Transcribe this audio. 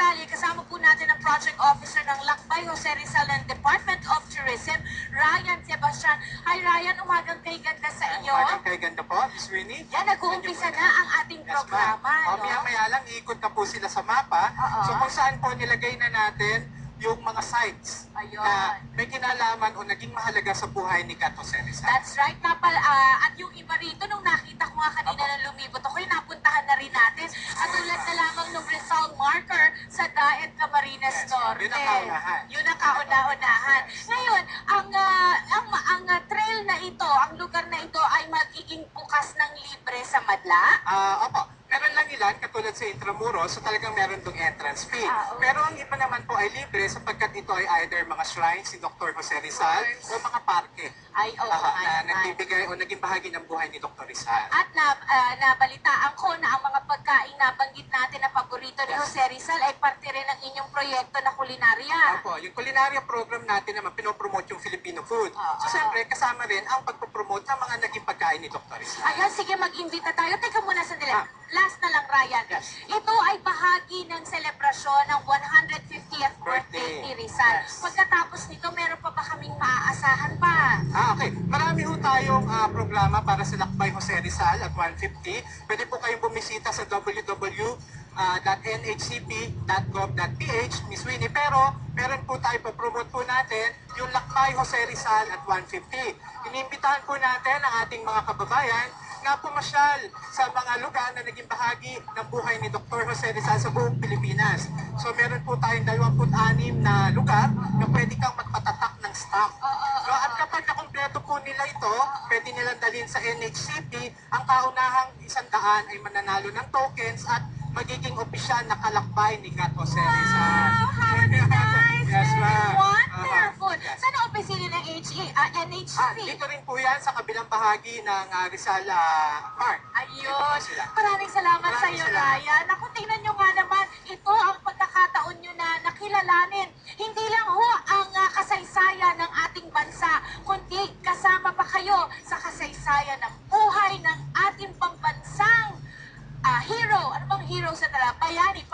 detalye, kasama po natin ang Project Officer ng Lakbay, Jose Rizal ng Department of Tourism, Ryan Sebastian. Hi Ryan, umagang kay ganda sa iyo. Umagang kay ganda po, Miss Winnie. Yan, nag-uumpisa na ang ating programa. No? Maya-maya lang, iikot na po sila sa mapa. So kung saan po nilagay na natin yung mga sites na may kinalaman o naging mahalaga sa buhay ni Kat Jose Rizal. That's right. At yung iba rito, nung nakita ko nga kanina na lumibot ako, napuntahan na rin natin. At tulad na lamang nung Rizal marker sa Daet Camarines Norte. Yun ang kaunahan. Yun ang kauna-unahan. Ngayon, ang trail na ito, ang lugar na ito ay magiging bukas ng libre sa madla? Opo. Meron lang ilan, katulad sa Intramuros, so talagang meron dong entrance fee. Okay. Pero ang iba naman po ay libre sapagkat ito ay either mga shrines ni Dr. Jose Rizal o mga parke Ay, oo na nagbibigay o naging bahagi ng buhay ni Dr. Rizal. At nabalitaan ko na ang mga pagkain na banggit natin na paborito ni Jose Rizal ay parte rin ng inyong proyekto na kulinarya. Opo, yung culinarya program natin naman pinopromote yung Filipino food. So siyempre, kasama rin ang pagpopromote ng mga naging pagkain ni Dr. Rizal. Ayan, sige, mag-imbita tayo. Teka muna sandali. Last na lang, Ryan. Yes. Ito ay bahagi ng selebrasyon ng 150th birthday ni Rizal. Yes. Pagkatapos nito, meron pa ba kaming maaasahan pa? Okay. Marami ho tayong programa para sa Lakbay Jose Rizal at 150. Pwede po kayong bumisita sa www.nhcp.gov.ph, Miss Winnie. Pero meron po tayo, pa-promote po natin yung Lakbay Jose Rizal at 150. Inimbitahan po natin ang ating mga kababayan na pumasyal sa mga lugar na naging bahagi ng buhay ni Dr. Jose Rizal sa buong Pilipinas. So meron po tayong 26 na lugar na pwede kang magpatatak ng stamp. So, at kapag nakumpleto po nila ito, pwede nilang dalhin sa NHCP. Ang kaunahang 100 ay mananalo ng tokens at magiging opisyal na kalakbay ni Kat Jose Rizal. Wow! How nice! Yes, ma'am. Wonderful! Saan ang opisina ng NHCP? Dito rin po yan sa kabilang bahagi ng Rizal Park. Ayun. Maraming salamat sa iyo, Ryan. Naku, tingnan nyo nga naman, ito ang pagkakataon nyo na nakilalanin. Hindi lang ho ang kasaysayan ng ating bansa, kundi kasama pa kayo sa kasaysayan ng buhay ng ating pambansang hero. Ano bang hero sa Bayani?